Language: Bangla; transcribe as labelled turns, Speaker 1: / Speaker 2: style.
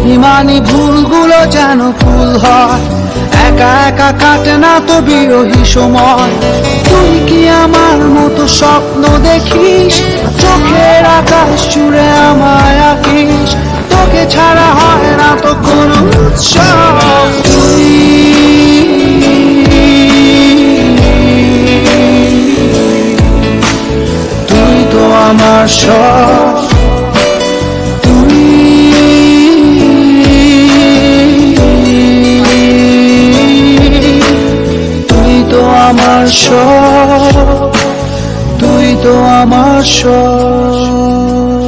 Speaker 1: অভিমানী ভুলগুলো যেন ফুল হয়, একা একা কাটে না তো বিরহী সময়। তুই কি আমার মতো স্বপ্ন দেখিস, চোখের আকাশ জুড়ে আমায় আঁকিস, তোকে ছাড়া হয় না তো কোনো উৎসব। তুই তো আমার সব, আমার সব, তুই তো আমার সব।